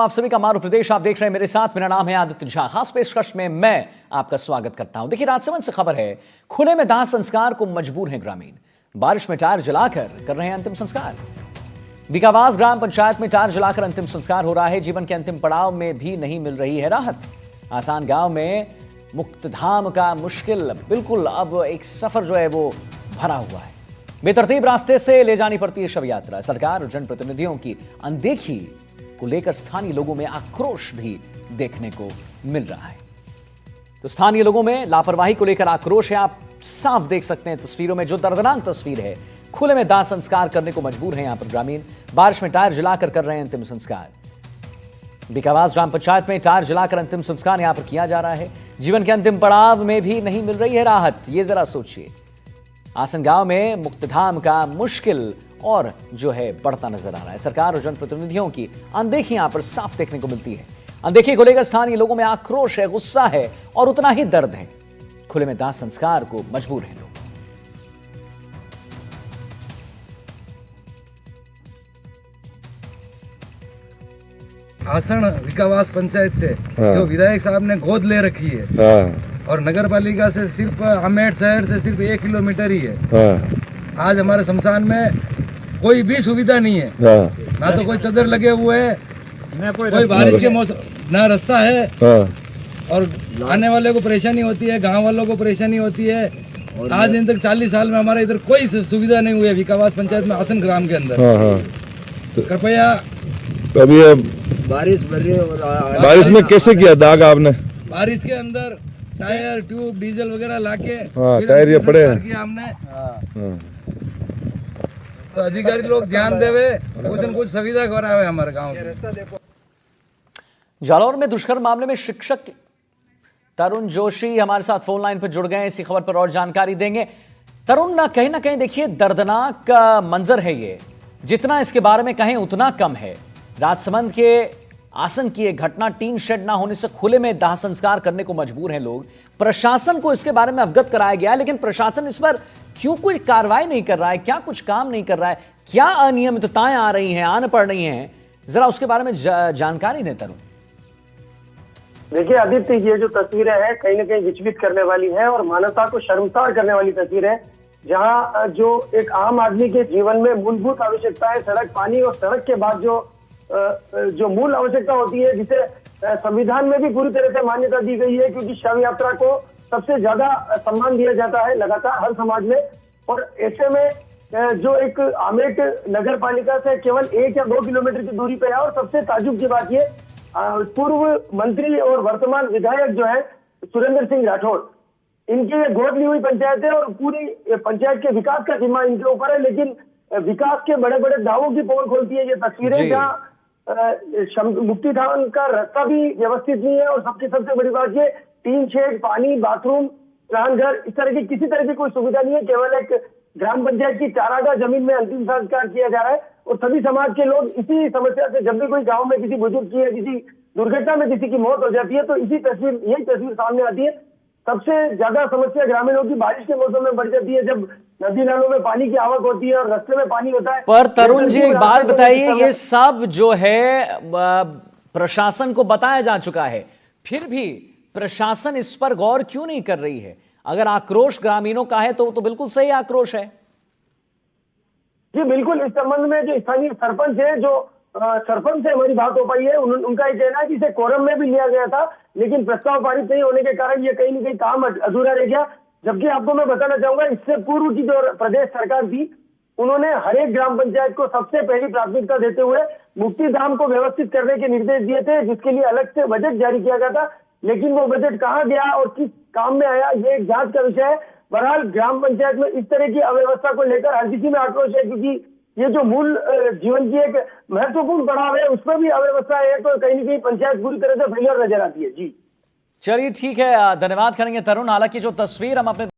आप सभी का मारू प्रदेश आप देख रहे हैं मेरे साथ। मेरा नाम है आदित्य झा। खास पेशकश में मैं आपका स्वागत करता हूं। देखिए, राजसमंद से खबर है, खुले में दाह संस्कार को मजबूर हैं ग्रामीण। बारिश में टायर जलाकर कर रहे हैं अंतिम संस्कार। बीकावास ग्राम पंचायत में टायर जलाकर अंतिम संस्कार हो रहा है। जीवन के अंतिम पड़ाव में भी नहीं मिल रही है राहत। आसान गांव में मुक्तधाम का मुश्किल बिल्कुल अब एक सफर जो है वो भरा हुआ है। बेतरतीब रास्ते से ले जानी पड़ती है शव यात्रा। सरकार और जनप्रतिनिधियों की अनदेखी को लेकर स्थानीय लोगों में आक्रोश भी देखने को मिल रहा है। तो स्थानीय लोगों में लापरवाही को लेकर आक्रोश है। आप साफ देख सकते हैं तस्वीरों में, जो दर्दनाक तस्वीर है। खुले में दाह संस्कार करने को मजबूर हैं यहां पर ग्रामीण। बारिश में टायर जलाकर कर रहे हैं अंतिम संस्कार। बीकावास ग्राम पंचायत में टायर जलाकर अंतिम संस्कार यहां पर किया जा रहा है। जीवन के अंतिम पड़ाव में भी नहीं मिल रही है राहत। ये जरा सोचिए, आसन गांव में मुक्तधाम का मुश्किल और जो है बढ़ता नजर आ रहा है। सरकार और जनप्रतिनिधियों की अनदेखी यहां पर साफ देखने को मिलती है। अनदेखी को लेकर स्थानीय लोगों में आक्रोश है, गुस्सा है और उतना ही दर्द है। खुले में दाह संस्कार को मजबूर हैं लोग। आसन बीकावास पंचायत से जो विधायक साहब ने गोद ले रखी है और नगर पालिका से सिर्फ आमेर शहर से सिर्फ 1 किलोमीटर ही है। आज हमारे शमशान में कोई भी सुविधा नहीं है, ना तो कोई चदर लगे हुए हैं, ना कोई बारिश के मौसम ना रास्ता है और आने वाले को परेशानी होती है, गांव वालों को परेशानी होती है। आज दिन तक 40 साल में हमारे इधर कोई सुविधा नहीं हुई है बीकावास पंचायत में आसन ग्राम के अंदर। कृपया अभी बारिश में कैसे किया दाग आपने? बारिश के अंदर टायर ट्यूब डीजल वगैरह लाके टायर ये पड़े किया हमने। तो अधिकारी लोग ध्यान देवे, कुछ न कुछ सुविधा करावे हमारे गांव में। जालौर में दुष्कर्म मामले में शिक्षक तरुण जोशी हमारे साथ फोन लाइन पर जुड़ गए हैं। इसी खबर पर और जानकारी देंगे। तरुण, ना कहीं देखिए दर्दनाक मंजर है ये। जितना इसके बारे में कहें उतना कम है। राजसमंद के आसन की एक घटना, टीन शेड ना होने से खुले में दाह संस्कार करने को मजबूर हैं लोग। प्रशासन को इसके बारे में अवगत कराया गया है, लेकिन प्रशासन इस पर क्यों कोई कार्रवाई नहीं कर रहा है? क्या कुछ काम नहीं कर रहा है? क्या अनियमितताएं आ रही हैं, आन पड़ रही हैं? जरा उसके बारे में जानकारी दें तरुण। देखिए आदित्य, ये जो तस्वीरें हैं कहीं ना कहीं विचलित करने वाली है और मानवता को शर्मसार करने वाली तस्वीर है, जहां जो एक आम आदमी के जीवन में मूलभूत आवश्यकताएं सड़क, पानी और सड़क के बाद जो मूल आवश्यकता होती है, जिसे संविधान में भी पूरी तरह से मान्यता दी गई है, क्योंकि शव यात्रा को सबसे ज्यादा सम्मान दिया जाता है लगातार हर समाज में। और ऐसे में जो एक आमेट नगर पालिका से केवल 1 या 2 किलोमीटर की दूरी पे है। और सबसे ताजुब की बात ये, पूर्व मंत्री और वर्तमान विधायक जो है सुरेंद्र सिंह राठौड़, इनकी ये गोद ली हुई पंचायत है और पूरी पंचायत के विकास का जिम्मा इनके ऊपर है। लेकिन विकास के बड़े बड़े दावों की पोल खोलती है ये तस्वीरें, जहाँ मुक्तिधाम का रास्ता भी व्यवस्थित नहीं है। और सबसे बड़ी बात ये, टीन शेड, पानी, बाथरूम, स्नान घर, इस तरह की किसी तरह की कोई सुविधा नहीं है। केवल एक ग्राम पंचायत की चारागाह जमीन में अंतिम संस्कार किया जा रहा है। और सभी समाज के लोग इसी समस्या से, जब भी कोई गांव में किसी बुजुर्ग की या किसी दुर्घटना में किसी की मौत हो जाती है, तो यही तस्वीर सामने आती है। सबसे ज्यादा समस्या ग्रामीणों की बारिश के मौसम में बढ़ जाती है, जब नदी नालों में पानी की आवक होती है और रास्ते में पानी होता है। पर तरुण जी, एक बात बताइए, ये सब जो है प्रशासन को बताया जा चुका है, फिर भी प्रशासन इस पर गौर क्यों नहीं कर रही है? अगर आक्रोश ग्रामीणों का है तो बिल्कुल सही आक्रोश है। जी बिल्कुल, इस संबंध में जो स्थानीय सरपंच है, जो सरपंच से हमारी बात हो पाई है, उनका ये कहना है कि इसे कोरम में भी लिया गया था, लेकिन प्रस्ताव पारित नहीं होने के कारण ये कहीं न कहीं काम अधूरा रह गया। जबकि आपको मैं बताना चाहूंगा, इससे पूर्व की जो प्रदेश सरकार थी, उन्होंने हर एक ग्राम पंचायत को सबसे पहली प्राथमिकता देते हुए मुक्तिधाम को व्यवस्थित करने के निर्देश दिए थे, जिसके लिए अलग से बजट जारी किया गया था। लेकिन वो बजट कहाँ गया और किस काम में आया, ये एक जांच का विषय है। बहरहाल ग्राम पंचायत में इस तरह की अव्यवस्था को लेकर हर किसी में आक्रोश है, क्योंकि ये जो मूल जीवन की एक महत्वपूर्ण पड़ाव है, उसमें भी अव्यवस्था है, तो कहीं न कहीं पंचायत पूरी तरह से फेलियर नजर आती है। जी चलिए, ठीक है, धन्यवाद करेंगे तरुण। हालांकि जो तस्वीर हम अपने